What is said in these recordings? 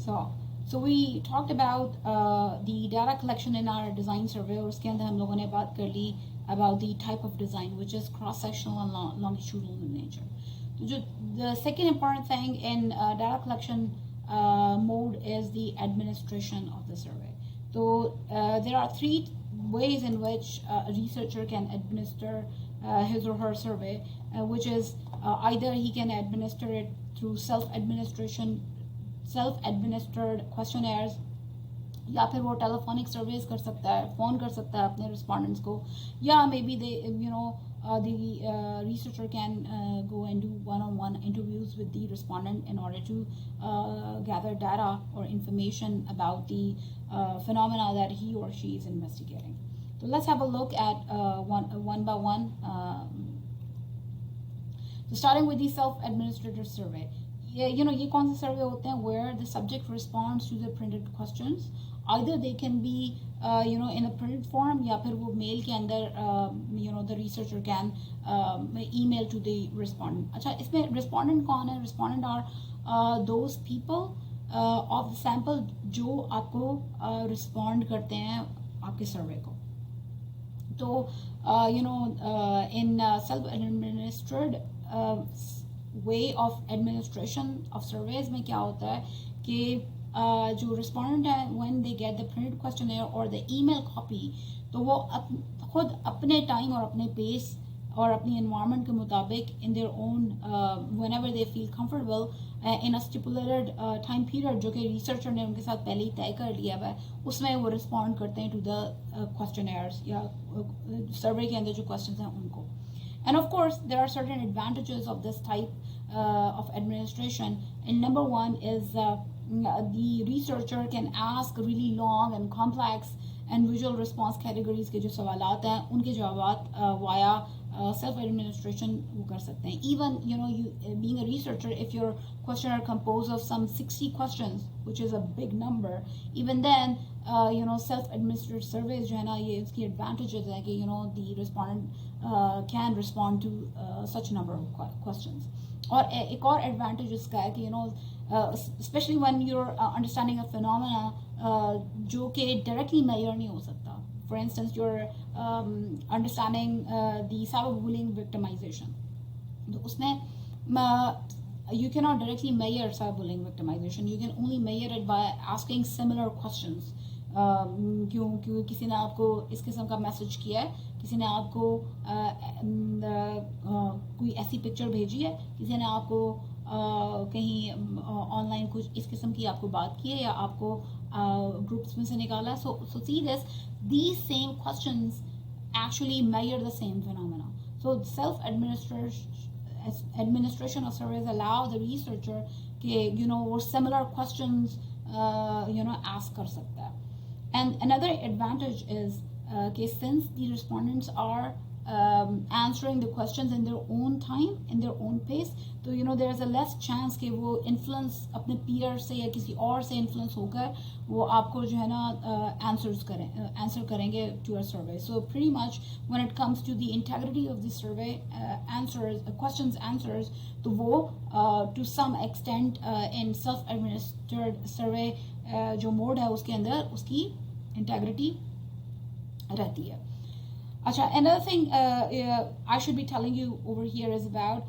So we talked about the data collection in our design survey, और उसके अंदर हम लोगों ने बात कर ली about the type of design, which is cross-sectional and longitudinal in nature. So the second important thing in data collection mode is the administration of the survey. So there are three ways in which a researcher can administer his or her survey, which is either he can administer it through self-administered questionnaires, या फिर वो telephonic surveys कर सकता है, phone कर सकता है अपने रिस्पोंडेंट्स को, या may be they the researcher can go and do one-on-one interviews with the respondent in order to gather data or information about the phenomena that he or she is investigating. So let's have a look at one by one. So starting with the self-administered survey. ये कौन से सर्वे होते हैं where the subject responds to the printed questions. Either they can be in a printed form, या फिर वो mail के अंदर the researcher can email to the respondent. अच्छा, इसमें respondent कौन है? Respondent are those people of the sample जो आपको respond करते हैं आपके survey को. तो in self-administered way of administration of surveys में क्या होता है कि जो respondent है when they get the printed questionnaire or the email copy, तो वो खुद अपने time और अपने pace और अपनी environment के मुताबिक in their own whenever they feel comfortable in a stipulated time period जो कि researcher ने उनके साथ पहले ही तय कर लिया है, उसमें वो respond करते हैं to the questionnaires या survey के अंदर जो questions हैं उनको. And of course, there are certain advantages of this type of administration. And number one is the researcher can ask really long and complex and visual response categories के जो सवालात हैं उनके जवाबात via self-administration वो कर सकते हैं. Even you being a researcher, if your questionnaire composed of some 60 questions, which is a big number, even then self-administered surveys जो है ना ये इसकी advantages है कि the respondent can respond to such number of questions. और एक और advantage इसका है कि especially when you're understanding a phenomena जो कि directly measure नहीं हो सकता. For instance, you're understanding the cyberbullying victimization. तो उसमें you cannot directly measure cyberbullying victimization. You can only measure it by asking similar questions. क्यों किसी ने आपको इस किस्म का मैसेज किया है, किसी ने आपको कोई ऐसी पिक्चर भेजी है, किसी ने आपको कहीं ऑनलाइन कुछ इस किस्म की आपको बात की है या आपको ग्रुप्स में से निकाला है. So see this, these same questions actually measure the same phenomena. So administration of surveys allow the researcher कि वो similar questions ask कर सकता है. And another advantage is since the respondents are answering the questions in their own time, in their own pace, तो there is a less chance कि वो influence अपने peer से या किसी और से influence होकर वो आपको जो है ना answer करेंगे to your survey. So pretty much when it comes to the integrity of the survey questions answers, तो वो to some extent in self-administered survey जो mode है उसके अंदर उसकी integrity रहती है. Acha, another thing I should be telling you over here is about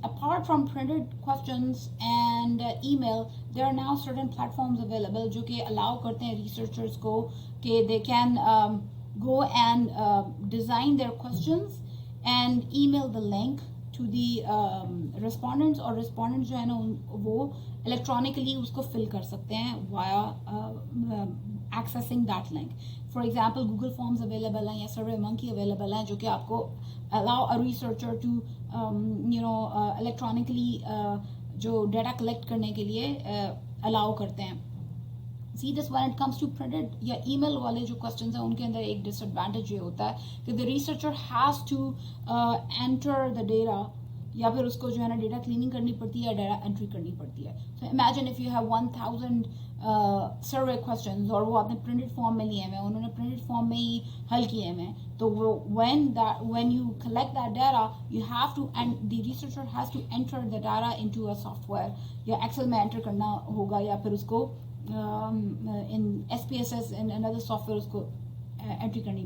apart from printed questions and email, there are now certain platforms available जो कि allow करते हैं researchers को कि they can go and design their questions and email the link to the respondents, और respondents जो है ना वो electronically उसको fill कर सकते हैं via accessing that link. For example, Google Forms available हैं या SurveyMonkey available हैं जो कि आपको allow a researcher to electronically जो data collect करने के लिए allow करते हैं. See this, when it comes to printed या email वाले जो questions हैं उनके अंदर एक disadvantage ये होता है कि the researcher has to enter the data या फिर उसको जो है ना डेटा क्लीनिंग करनी पड़ती है या डेटा एंट्री करनी पड़ती है. So imagine if you have 1000 survey questions और वो आपने प्रिंटेड फॉर्म में लिए हुए हैं, उन्होंने प्रिंटेड फॉर्म में ही हल किए हुए हैं, तो वो when you collect that data you have to, and the researcher has to enter the data into a software, या एक्सेल में एंटर करना होगा या फिर उसको in SPSS and another software उसको एंट्री करनी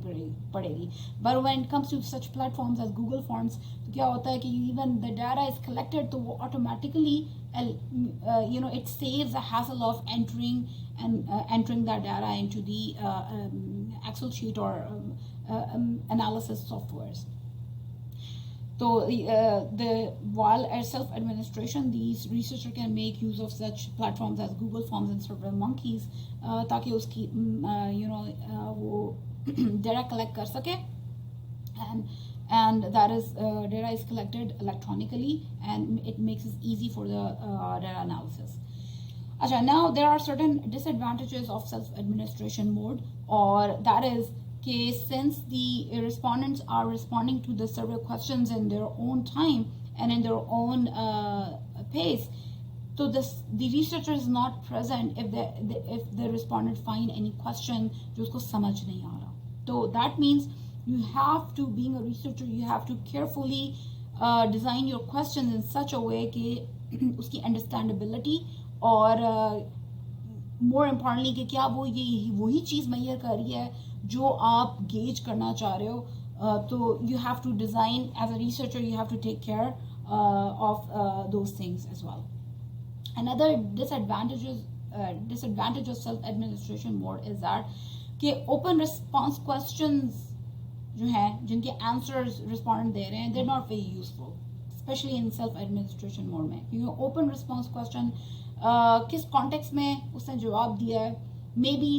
पड़ेगी. But when it comes to such platforms as Google forms, तो क्या होता है कि even the data is collected, तो वो automatically it saves the hassle of entering that data into the Excel sheet or analysis softwares. So while at self-administration, these researcher can make use of such platforms as Google Forms and SurveyMonkeys ताकि उसकी वो data collect कर सके, and that is data is collected electronically and it makes it easy for the data analysis. Achha, now there are certain disadvantages of self-administration mode, or that is since the respondents are responding to the survey questions in their own time and in their own pace, so the researcher is not present if the respondent find any question जो उसको समझ नहीं आ रहा. So that means you have to, being a researcher, you have to carefully design your questions in such a way कि उसकी understandability और more importantly कि क्या वो ये वही चीज़ मैयर कर रही है जो आप गेज करना चाह रहे हो. तो you have to design, as a researcher you have to take care of those things as well. Another disadvantage of self-administration mode is that कि open response questions जो हैं जिनके आंसर्स रिस्पोंडेंट दे रहे हैं, they're not very useful, especially in self-administration mode में. क्योंकि open response question किस context में उसने जवाब दिया है, maybe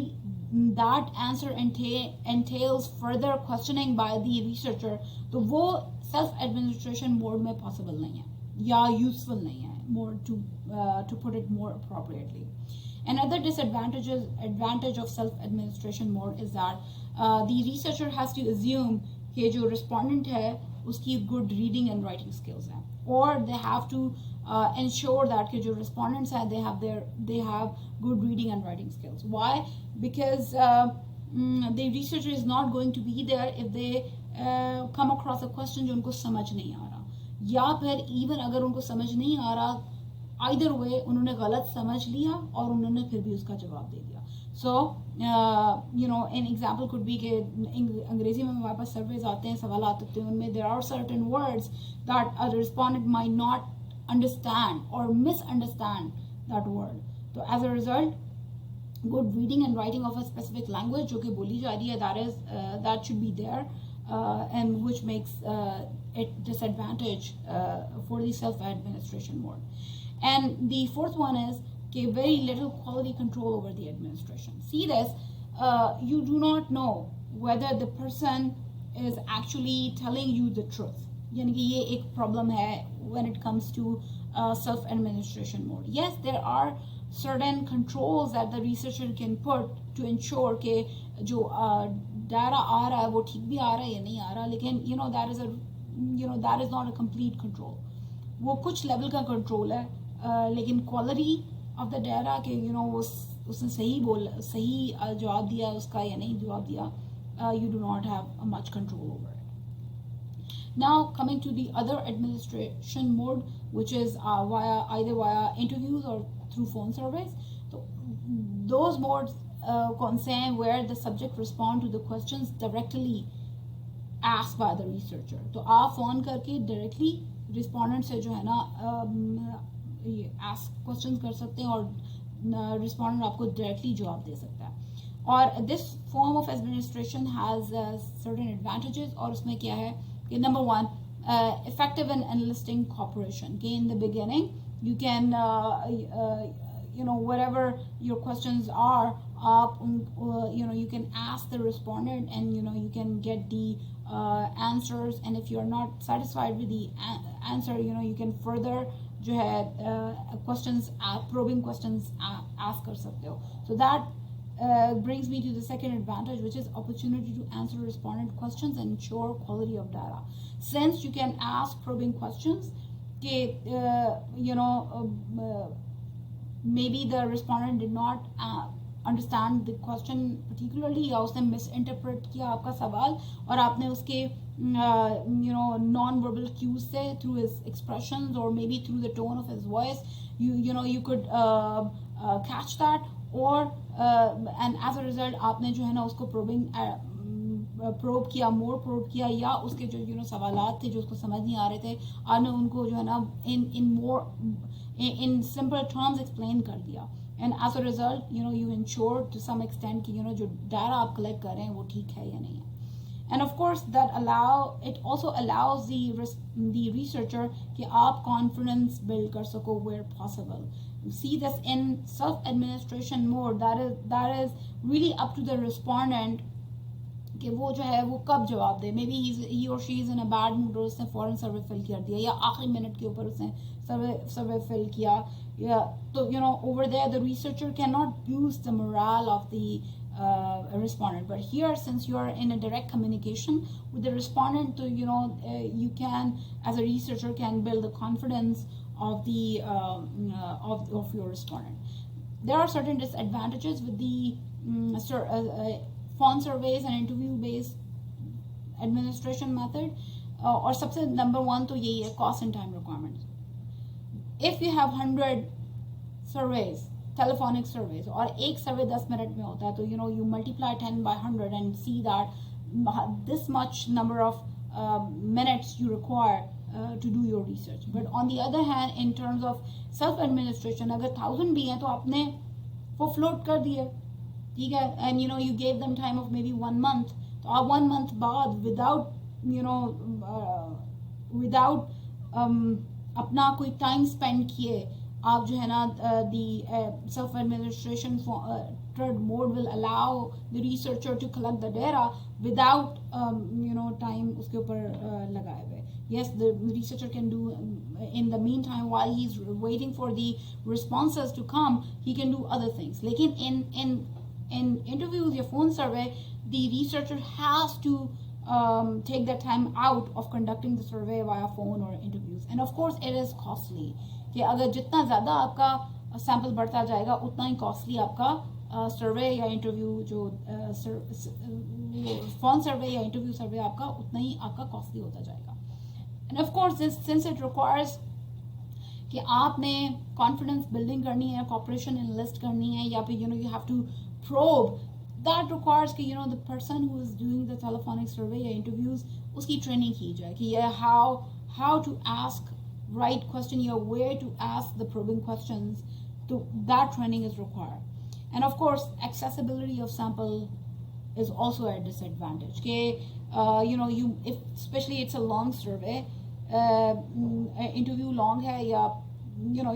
that answer entails further questioning by the researcher, तो वो self administration mode में possible नहीं है या useful नहीं है, more to put it more appropriately. Another advantage of self administration mode is that the researcher has to assume कि जो respondent है उसकी good reading and writing skills हैं, or they have to ensure that कि जो respondents हैं they have good reading and writing skills. Why? Because the researcher is not going to be there if they come across a question जो उनको समझ नहीं आ रहा, या फिर even अगर उनको समझ नहीं आ रहा, either way उन्होंने गलत समझ लिया और उन्होंने फिर भी उसका जवाब दे दिया. So an example could be कि अंग्रेजी में हमारे पास सर्वेज आते हैं, सवाल आते हैं, उनमें there are certain words that a respondent might not understand or misunderstand that word. So as a result, good reading and writing of a specific language जो कि बोली जा रही है, that should be there, and which makes it disadvantage for the self-administration mode. And the fourth one is very little quality control over the administration. See this, you do not know whether the person is actually telling you the truth. यानी कि ये एक problem है when it comes to self-administration mode. Yes, there are certain controls that the researcher can put to ensure कि जो data आ रहा है वो ठीक भी आ रहा है या नहीं आ रहा, लेकिन that is not a complete control. वो कुछ level का control है, लेकिन quality of the data के वो उसने सही जवाब दिया उसका या नहीं जवाब दिया, you do not have much control over it. Now coming to the other administration mode, which is either via interviews or through phone surveys. So those modes concern where the subject respond to the questions directly asked by the researcher. तो आप phone करके directly respondent से जो है ना ask questions कर सकते हैं और respondent आपको directly जवाब दे सकता है. और this form of administration has certain advantages, और उसमें क्या है कि number one, effective and enlisting cooperation. Okay, in the beginning you can whatever your questions are, you can ask the respondent and you can get the answers, and if you're not satisfied with the answer, you can further जो है questions, probing questions ask कर सकते हो. So that brings me to the second advantage, which is opportunity to answer respondent questions and ensure quality of data. Since you can ask probing questions, maybe the respondent did not understand the question particularly, या उसने misinterpret किया आपका सवाल और आपने उसके non-verbal cues से through his expressions or maybe through the tone of his voice you could catch that, or and as a result आपने जो है ना उसको probing प्रोब किया, मोर प्रोब किया, या उसके जो सवालात थे जो उसको समझ नहीं आ रहे थे आपने उनको जो है ना in simple terms explain कर दिया, and as a result you ensure to some extent कि जो data आप collect कर रहे हैं वो ठीक है या नहीं है. And of course it also allows the researcher कि आप confidence build कर सको where possible. You see this in self-administration mode, that is really up to the respondent कि वो जो है वो कब जवाब दे. Maybe he or she is in a bad mood और उसने फौरन सर्वे फिल कर दिया या आखिरी मिनट के ऊपर उसने सर्वे फिल किया, या तो over there the researcher cannot boost the morale of the respondent. But here, since you are in a direct communication with the respondent, you can, as a researcher, can build the confidence of the of your respondent. There are certain disadvantages with the phone surveys and interview-based administration method. और सबसे number one तो यही है cost and time requirements. If you have 100 surveys, telephonic surveys, और एक सर्वे 10 minute में होता है, तो you multiply 10 by 100 and see that this much number of minutes you require to do your research. But on the other hand, in terms of self-administration, अगर 1000 भी हैं तो आपने वो float कर दिए, ठीक है, and you gave them time of maybe 1 month, तो आप 1 month बाद without अपना कोई time spend किए आप जो है ना the self-administration mode will allow the researcher to collect the data without time उसके ऊपर लगाए हुए. Yes, the researcher can do in the meantime while he's waiting for the responses to come, he can do other things. लेकिन in interviews या phone survey, the researcher has to take that time out of conducting the survey via phone or interviews. And of course it is costly. कि अगर जितना ज़्यादा आपका sample बढ़ता जाएगा उतना ही कॉस्टली आपका सर्वे या इंटरव्यू जो फोन सर्वे या इंटरव्यू सर्वे आपका उतना ही आपका कॉस्टली होता जाएगा. End of course since it requires कि आपने कॉन्फिडेंस बिल्डिंग करनी है, कॉपरेशन एनालिस्ट करनी है, या फिर you have to probe, that requires कि the person who is doing the telephonic survey या interviews उसकी ट्रेनिंग की जाए कि how to ask right question, your way to ask the probing questions, to that training is required. And of course accessibility of sample is also a disadvantage. Okay, if especially it's a long survey, interview long hai, ya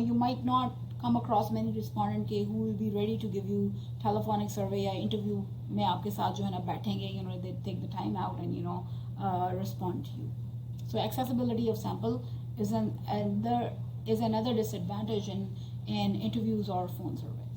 you might not come across many respondent के who will be ready to give you telephonic survey या interview में आपके साथ जो है ना बैठेंगे, they take the time out and respond to you. So accessibility of sample is another disadvantage in interviews or phone survey.